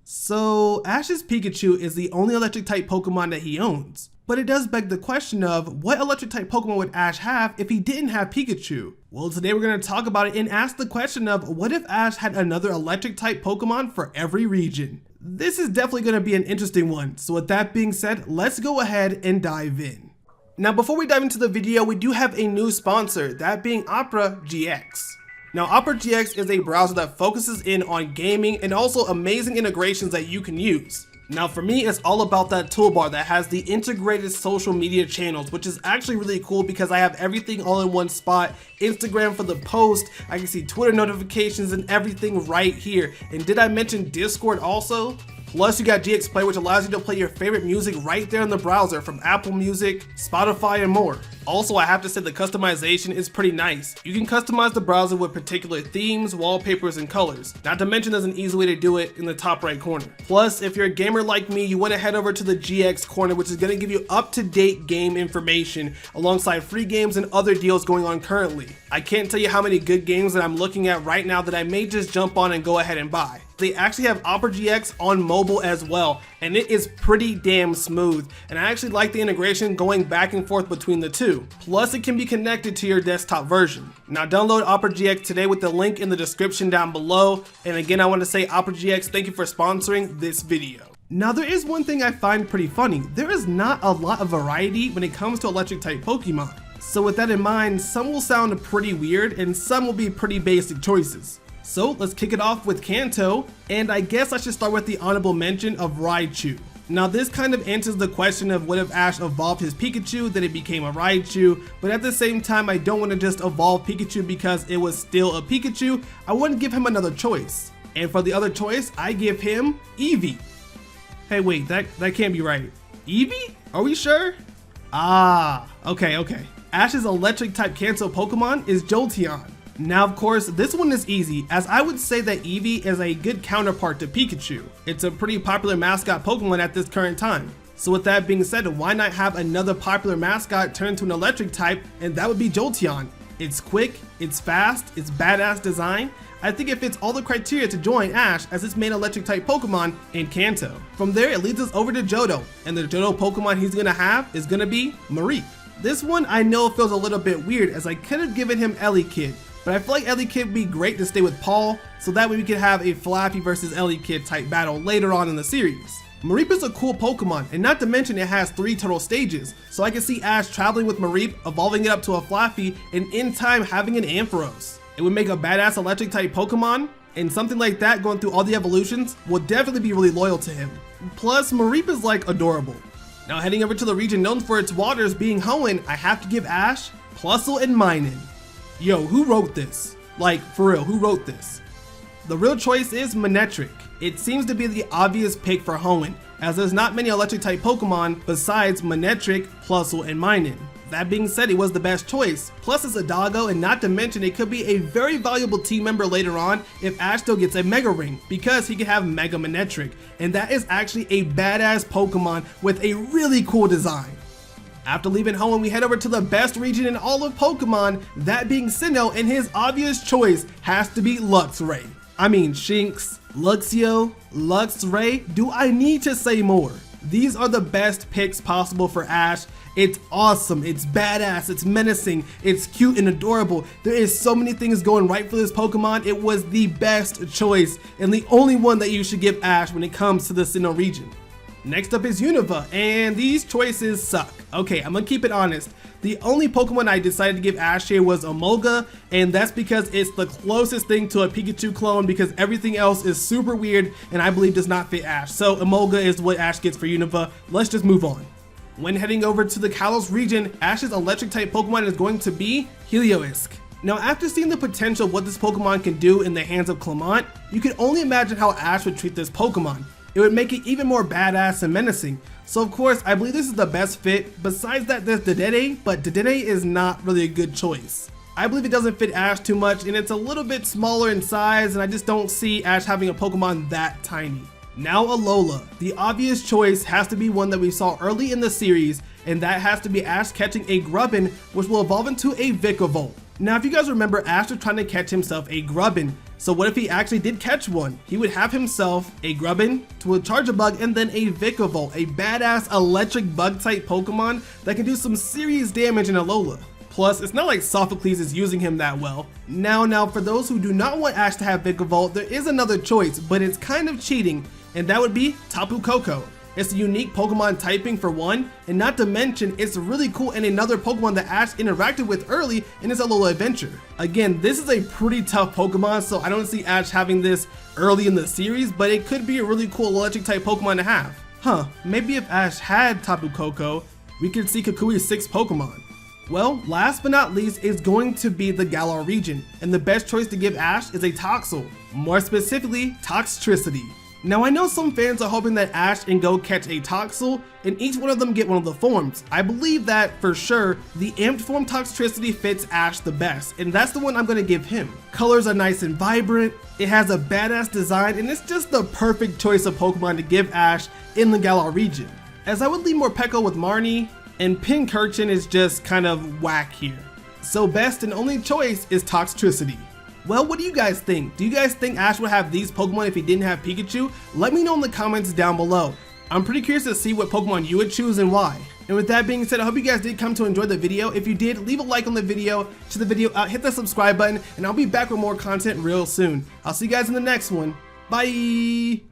So Ash's Pikachu is the only electric type Pokemon that he owns. But it does beg the question of what electric type Pokemon would Ash have if he didn't have Pikachu? Well, today we're going to talk about it and ask the question of what if Ash had another electric type Pokemon for every region? This is definitely going to be an interesting one. So with that being said, let's go ahead and dive in. Now before we dive into the video, we do have a new sponsor, that being Opera GX. Now Opera GX is a browser that focuses in on gaming and also amazing integrations that you can use. Now for me, it's all about that toolbar that has the integrated social media channels, which is actually really cool because I have everything all in one spot. Instagram for the post, I can see Twitter notifications and everything right here. And did I mention Discord also? Plus you got GX Play, which allows you to play your favorite music right there in the browser from Apple Music, Spotify, and more. Also, I have to say the customization is pretty nice. You can customize the browser with particular themes, wallpapers, and colors. Not to mention there's an easy way to do it in the top right corner. Plus, if you're a gamer like me, you want to head over to the GX corner, which is going to give you up-to-date game information alongside free games and other deals going on currently. I can't tell you how many good games that I'm looking at right now that I may just jump on and go ahead and buy. They actually have Opera GX on mobile as well, and it is pretty damn smooth, and I actually like the integration going back and forth between the two. Plus it can be connected to your desktop version. Now download Opera GX today with the link in the description down below, and again I want to say Opera GX, thank you for sponsoring this video. Now there is one thing I find pretty funny. There is not a lot of variety when it comes to electric type Pokemon. So with that in mind, some will sound pretty weird and some will be pretty basic choices. So let's kick it off with Kanto, and I guess I should start with the honorable mention of Raichu. Now this kind of answers the question of what if Ash evolved his Pikachu, then it became a Raichu, but at the same time I don't want to just evolve Pikachu because it was still a Pikachu. I want to give him another choice. And for the other choice, I give him Eevee. Hey wait, that can't be right. Eevee? Are we sure? Ah, okay. Ash's electric type Kanto Pokemon is Jolteon. Now of course, this one is easy, as I would say that Eevee is a good counterpart to Pikachu. It's a pretty popular mascot Pokemon at this current time. So with that being said, why not have another popular mascot turn to an electric type, and that would be Jolteon. It's quick, it's fast, it's badass design. I think it fits all the criteria to join Ash as its main electric type Pokemon in Kanto. From there it leads us over to Johto, and the Johto Pokemon he's gonna have is gonna be Mareep. This one I know feels a little bit weird as I could have given him Elekid, but I feel like Elekid would be great to stay with Paul, so that way we could have a Flappy versus Elekid type battle later on in the series. Mareep is a cool Pokemon, and not to mention it has 3 total stages, so I can see Ash traveling with Mareep, evolving it up to a Flappy, and in time having an Ampharos. It would make a badass electric type Pokemon, and something like that going through all the evolutions will definitely be really loyal to him. Plus, Mareep is like adorable. Now heading over to the region known for its waters being Hoenn, I have to give Ash Plusle and Minun. Yo, who wrote this? Like, for real, who wrote this? The real choice is Manectric. It seems to be the obvious pick for Hoenn, as there's not many electric type Pokemon besides Manectric, Plusle, and Minun. That being said, it was the best choice. Plus it's a doggo, and not to mention it could be a very valuable team member later on if Ash still gets a Mega Ring, because he can have Mega Manectric, and that is actually a badass Pokemon with a really cool design. After leaving Hoenn, we head over to the best region in all of Pokemon, that being Sinnoh, and his obvious choice has to be Luxray. I mean Shinx, Luxio, Luxray, do I need to say more? These are the best picks possible for Ash. It's awesome, it's badass, it's menacing, it's cute and adorable. There is so many things going right for this Pokemon. It was the best choice and the only one that you should give Ash when it comes to the Sinnoh region. Next up is Unova, and these choices suck. Okay, I'm gonna keep it honest. The only Pokemon I decided to give Ash here was Emolga, and that's because it's the closest thing to a Pikachu clone, because everything else is super weird and I believe does not fit Ash. So Emolga is what Ash gets for Unova. Let's just move on. When heading over to the Kalos region, Ash's electric type Pokemon is going to be Heliolisk. Now after seeing the potential of what this Pokemon can do in the hands of Clement, you can only imagine how Ash would treat this Pokemon. It would make it even more badass and menacing. So of course, I believe this is the best fit. Besides that, there's Dedenne, but Dedenne is not really a good choice. I believe it doesn't fit Ash too much, and it's a little bit smaller in size, and I just don't see Ash having a Pokemon that tiny. Now Alola. The obvious choice has to be one that we saw early in the series, and that has to be Ash catching a Grubbin, which will evolve into a Vikavolt. Now, if you guys remember, Ash was trying to catch himself a Grubbin. So what if he actually did catch one? He would have himself a Grubbin to a Charjabug and then a Vikavolt, a badass electric bug type Pokemon that can do some serious damage in Alola. Plus, it's not like Sophocles is using him that well. Now, for those who do not want Ash to have Vikavolt, there is another choice, but it's kind of cheating, and that would be Tapu Koko. It's a unique Pokemon typing for one, and not to mention, it's really cool and another Pokemon that Ash interacted with early in his Alola adventure. Again, this is a pretty tough Pokemon, so I don't see Ash having this early in the series, but it could be a really cool electric type Pokemon to have. Maybe if Ash had Tapu Koko, we could see Kukui's 6th Pokemon. Well, last but not least is going to be the Galar region, and the best choice to give Ash is a Toxel, more specifically, Toxtricity. Now, I know some fans are hoping that Ash and Goh catch a Toxel, and each one of them get one of the forms. I believe that, for sure, the Amped form Toxtricity fits Ash the best, and that's the one I'm going to give him. Colors are nice and vibrant, it has a badass design, and it's just the perfect choice of Pokemon to give Ash in the Galar region. As I would leave Morpeko with Marnie, and Pincurchin is just kind of whack here. So best and only choice is Toxtricity. Well, what do you guys think? Do you guys think Ash would have these Pokemon if he didn't have Pikachu? Let me know in the comments down below. I'm pretty curious to see what Pokemon you would choose and why. And with that being said, I hope you guys did come to enjoy the video. If you did, leave a like on the video, share the video out, hit the subscribe button, and I'll be back with more content real soon. I'll see you guys in the next one. Bye!